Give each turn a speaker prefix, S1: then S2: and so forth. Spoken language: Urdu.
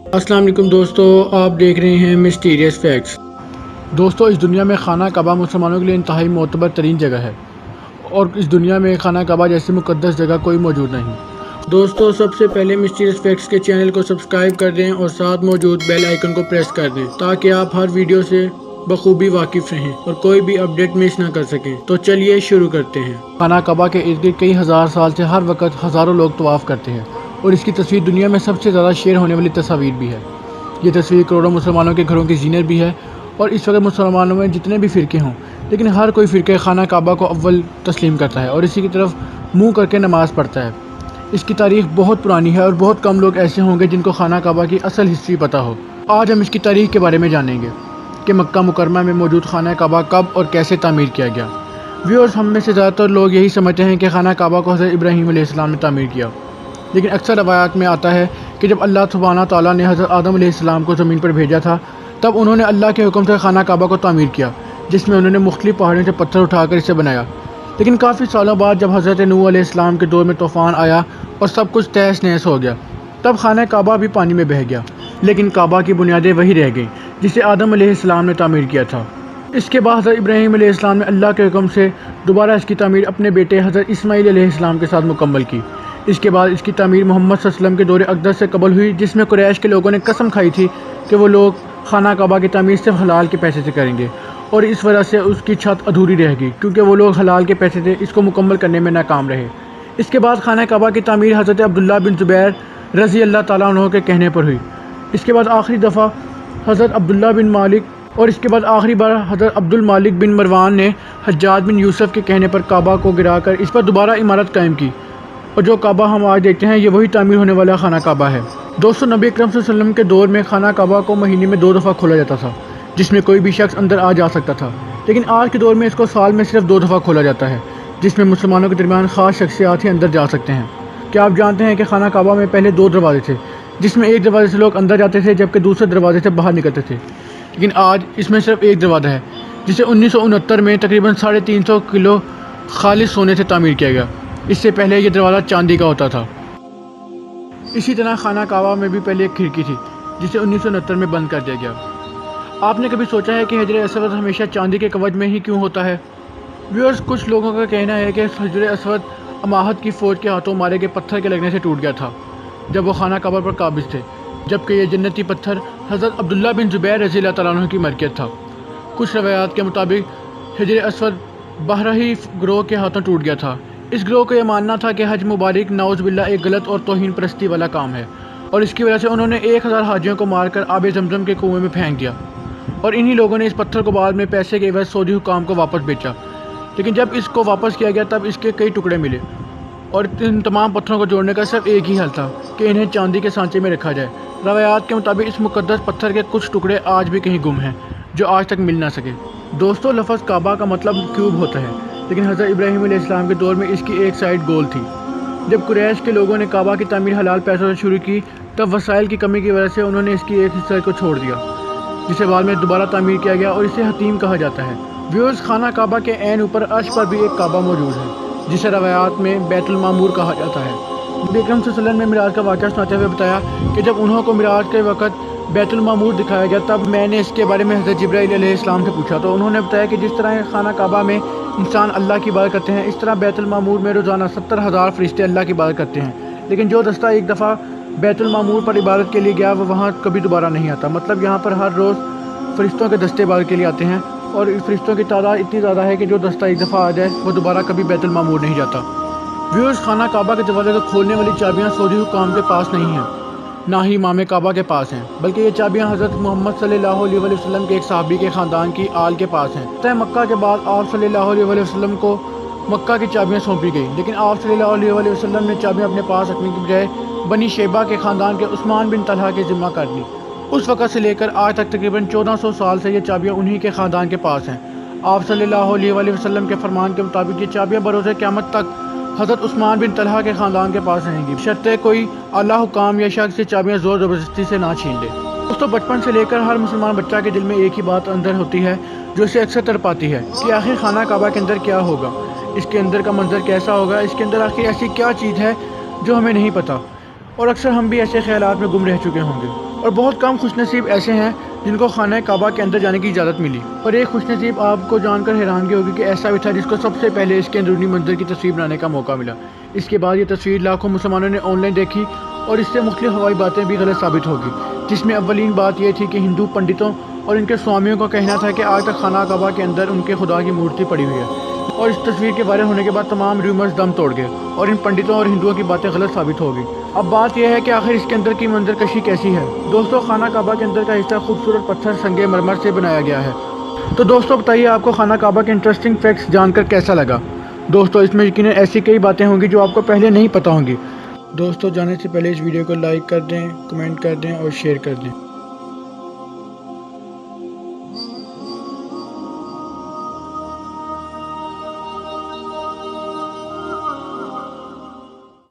S1: السلام علیکم دوستو، آپ دیکھ رہے ہیں مسٹیریس فیکٹس۔ دوستو، اس دنیا میں خانہ کعبہ مسلمانوں کے لیے انتہائی معتبر ترین جگہ ہے اور اس دنیا میں خانہ کعبہ جیسی مقدس جگہ کوئی موجود نہیں۔ دوستو، سب سے پہلے مسٹیریس فیکٹس کے چینل کو سبسکرائب کر دیں اور ساتھ موجود بیل آئیکن کو پریس کر دیں تاکہ آپ ہر ویڈیو سے بخوبی واقف رہیں اور کوئی بھی اپڈیٹ مس نہ کر سکیں۔ تو چلیے شروع کرتے ہیں۔ خانہ کعبہ کے ارد گرد کئی ہزار سال سے ہر وقت ہزاروں لوگ طواف کرتے ہیں اور اس کی تصویر دنیا میں سب سے زیادہ شیئر ہونے والی تصاویر بھی ہے۔ یہ تصویر کروڑوں مسلمانوں کے گھروں کی زینت بھی ہے اور اس وقت مسلمانوں میں جتنے بھی فرقے ہوں لیکن ہر کوئی فرقہ خانہ کعبہ کو اول تسلیم کرتا ہے اور اسی کی طرف منہ کر کے نماز پڑھتا ہے۔ اس کی تاریخ بہت پرانی ہے اور بہت کم لوگ ایسے ہوں گے جن کو خانہ کعبہ کی اصل ہسٹری پتہ ہو۔ آج ہم اس کی تاریخ کے بارے میں جانیں گے کہ مکہ مکرمہ میں موجود خانہ کعبہ کب اور کیسے تعمیر کیا گیا۔ ویورز، ہم میں سے زیادہ تر لوگ یہی سمجھتے ہیں کہ خانہ کعبہ کو حضرت ابراہیم علیہ السلام نے تعمیر کیا، لیکن اکثر روایات میں آتا ہے کہ جب اللہ سبحانہ تعالیٰ نے حضرت آدم علیہ السلام کو زمین پر بھیجا تھا تب انہوں نے اللہ کے حکم سے خانہ کعبہ کو تعمیر کیا، جس میں انہوں نے مختلف پہاڑیوں سے پتھر اٹھا کر اسے بنایا۔ لیکن کافی سالوں بعد جب حضرت نوح علیہ السلام کے دور میں طوفان آیا اور سب کچھ تہس نہس ہو گیا، تب خانہ کعبہ بھی پانی میں بہہ گیا، لیکن کعبہ کی بنیادیں وہی رہ گئیں جسے آدم علیہ السلام نے تعمیر کیا تھا۔ اس کے بعد حضرت ابراہیم علیہ السلام نے اللہ کے حکم سے دوبارہ اس کی تعمیر اپنے بیٹے حضرت اسماعیل علیہ السلام کے ساتھ مکمل کی۔ اس کے بعد اس کی تعمیر محمد صلی اللہ علیہ وسلم کے دور اقدس سے قبل ہوئی، جس میں قریش کے لوگوں نے قسم کھائی تھی کہ وہ لوگ خانہ کعبہ کی تعمیر صرف حلال کے پیسے سے کریں گے، اور اس وجہ سے اس کی چھت ادھوری رہ گئی کیونکہ وہ لوگ حلال کے پیسے سے اس کو مکمل کرنے میں ناکام رہے۔ اس کے بعد خانہ کعبہ کی تعمیر حضرت عبداللہ بن زبیر رضی اللہ تعالیٰ عنہ کے کہنے پر ہوئی۔ اس کے بعد آخری دفعہ حضرت عبداللہ بن مالک اور اس کے بعد آخری بار حضرت عبد المالک بن مروان نے حجاج بن یوسف کے کہنے پر کعبہ کو گرا کر اس پر دوبارہ عمارت قائم کی، اور جو کعبہ ہم آج دیکھتے ہیں یہ وہی تعمیر ہونے والا خانہ کعبہ ہے۔ دوستو، نبی اکرم صلی اللہ علیہ وسلم کے دور میں خانہ کعبہ کو مہینے میں 2 دفعہ کھولا جاتا تھا، جس میں کوئی بھی شخص اندر آ جا سکتا تھا، لیکن آج کے دور میں اس کو سال میں صرف 2 دفعہ کھولا جاتا ہے، جس میں مسلمانوں کے درمیان خاص شخصیات ہی اندر جا سکتے ہیں۔ کیا آپ جانتے ہیں کہ خانہ کعبہ میں پہلے 2 دروازے تھے، جس میں ایک دروازے سے لوگ اندر جاتے تھے جبکہ دوسرے دروازے سے باہر نکلتے تھے، لیکن آج اس میں صرف ایک دروازہ ہے جسے 1969 میں تقریباً 350 کلو خالص سونے سے تعمیر کیا گیا۔ اس سے پہلے یہ دروازہ چاندی کا ہوتا تھا۔ اسی طرح خانہ کعبہ میں بھی پہلے ایک کھڑکی تھی جسے 1969 میں بند کر دیا گیا۔ آپ نے کبھی سوچا ہے کہ حجر اسود ہمیشہ چاندی کے کوچ میں ہی کیوں ہوتا ہے؟ ویورز، کچھ لوگوں کا کہنا ہے کہ حجر اسود اماہد کی فوج کے ہاتھوں مارے گئے پتھر کے لگنے سے ٹوٹ گیا تھا جب وہ خانہ کعبہ پر قابض تھے، جبکہ یہ جنتی پتھر حضرت عبداللہ بن زبیر رضی اللہ تعالیٰ عنہ کی ملکیت تھا۔ کچھ روایات کے مطابق حجر اسود بحرہی گروہ کے ہاتھوں ٹوٹ گیا تھا۔ اس گروہ کا یہ ماننا تھا کہ حج مبارک نعوذ باللہ ایک غلط اور توہین پرستی والا کام ہے، اور اس کی وجہ سے انہوں نے 1000 حاجیوں کو مار کر آب زمزم کے کنویں میں پھینک دیا، اور انہی لوگوں نے اس پتھر کو بعد میں پیسے کے عوض سعودی حکام کو واپس بیچا۔ لیکن جب اس کو واپس کیا گیا تب اس کے کئی ٹکڑے ملے، اور ان تمام پتھروں کو جوڑنے کا صرف ایک ہی حل تھا کہ انہیں چاندی کے سانچے میں رکھا جائے۔ روایات کے مطابق اس مقدس پتھر کے کچھ ٹکڑے آج بھی کہیں گم ہیں جو آج تک مل نہ سکے۔ دوستو، لفظ کعبہ کا مطلب کیوب ہوتا ہے، لیکن حضرت ابراہیم علیہ السلام کے دور میں اس کی ایک سائڈ گول تھی۔ جب قریش کے لوگوں نے کعبہ کی تعمیر حلال پیسوں سے شروع کی تب وسائل کی کمی کی وجہ سے انہوں نے اس کی ایک حصہ کو چھوڑ دیا، جسے بعد میں دوبارہ تعمیر کیا گیا اور اسے حتیم کہا جاتا ہے۔ ویورز، خانہ کعبہ کے عین اوپر عرش پر بھی ایک کعبہ موجود ہے جسے روایات میں بیت المعمور کہا جاتا ہے۔ نبی اکرم صلی اللہ علیہ وسلم نے معراج کا واقعہ سناتے ہوئے بتایا کہ جب انہوں کو معراج کے وقت بیت المعمور دکھایا گیا تب میں نے اس کے بارے میں حضرت جبرائیل علیہ السلام سے پوچھا تو انہوں نے بتایا کہ جس طرح خانہ کعبہ میں انسان اللہ کی عبادت کرتے ہیں اس طرح بیت المعمور میں روزانہ 70,000 فرشتے اللہ کی عبادت کرتے ہیں، لیکن جو دستہ ایک دفعہ بیت المعمور پر عبادت کے لیے گیا وہ وہاں کبھی دوبارہ نہیں آتا۔ مطلب یہاں پر ہر روز فرشتوں کے دستے عبادت کے لیے آتے ہیں، اور فرشتوں کی تعداد اتنی زیادہ ہے کہ جو دستہ ایک دفعہ آ جائے وہ دوبارہ کبھی بیت المعمور نہیں جاتا۔ ویورز، خانہ کعبہ کے دروازے کو کھولنے والی چابیاں سعودی حکام کے پاس نہیں ہیں، نہ ہی امام کعبہ کے پاس ہیں، بلکہ یہ چابیاں حضرت محمد صلی اللہ علیہ وسلم کے ایک صحابی کے خاندان کی آل کے پاس ہیں۔ فتح مکہ کے بعد آپ صلی اللہ علیہ وسلم کو مکہ کی چابیاں سونپی گئی، لیکن آپ صلی اللہ علیہ وسلم نے چابیاں اپنے پاس رکھنے کی بجائے بنی شیبہ کے خاندان کے عثمان بن طلحہ کے ذمہ کر دی۔ اس وقت سے لے کر آج تک تقریباً 1400 سال سے یہ چابیاں انہی کے خاندان کے پاس ہیں۔ آپ صلی اللہ علیہ وسلم کے فرمان کے مطابق یہ چابیاں بروز قیامت تک حضرت عثمان بن طلحہ کے خاندان کے پاس رہیں گی، بشرطے کوئی اعلی حکام یا شخص یہ چابیاں زور زبردستی سے نہ چھین لے۔ دوستو، بچپن سے لے کر ہر مسلمان بچہ کے دل میں ایک ہی بات اندر ہوتی ہے جو اسے اکثر تڑپاتی ہے کہ آخر خانہ کعبہ کے اندر کیا ہوگا، اس کے اندر کا منظر کیسا ہوگا، اس کے اندر آخر ایسی کیا چیز ہے جو ہمیں نہیں پتہ، اور اکثر ہم بھی ایسے خیالات میں گم رہ چکے ہوں گے۔ اور بہت کم خوش نصیب ایسے ہیں جن کو خانہ کعبہ کے اندر جانے کی اجازت ملی، اور ایک خوش نصیب آپ کو جان کر حیرانگی ہوگی کہ ایسا بھی تھا جس کو سب سے پہلے اس کے اندرونی منظر کی تصویر بنانے کا موقع ملا۔ اس کے بعد یہ تصویر لاکھوں مسلمانوں نے آن لائن دیکھی اور اس سے مختلف ہوائی باتیں بھی غلط ثابت ہوگی، جس میں اولین بات یہ تھی کہ ہندو پنڈتوں اور ان کے سوامیوں کا کہنا تھا کہ آج تک خانہ کعبہ کے اندر ان کے خدا کی مورتی پڑی ہوئی ہے، اور اس تصویر کے وائرل ہونے کے بعد تمام ریومرز دم توڑ گئے اور ان پنڈتوں اور ہندوؤں کی باتیں غلط ثابت ہو گئی۔ اب بات یہ ہے کہ آخر اس کے اندر کی منظر کشی کیسی ہے۔ دوستو، خانہ کعبہ کے اندر کا حصہ خوبصورت پتھر سنگ مرمر سے بنایا گیا ہے۔ تو دوستو بتائیے آپ کو خانہ کعبہ کے انٹرسٹنگ فیکٹس جان کر کیسا لگا؟ دوستو اس میں یقیناً ایسی کئی باتیں ہوں گی جو آپ کو پہلے نہیں پتہ ہوں گی۔ دوستو جانے سے پہلے اس ویڈیو کو لائک کر دیں، کمنٹ کر دیں اور شیئر کر دیں۔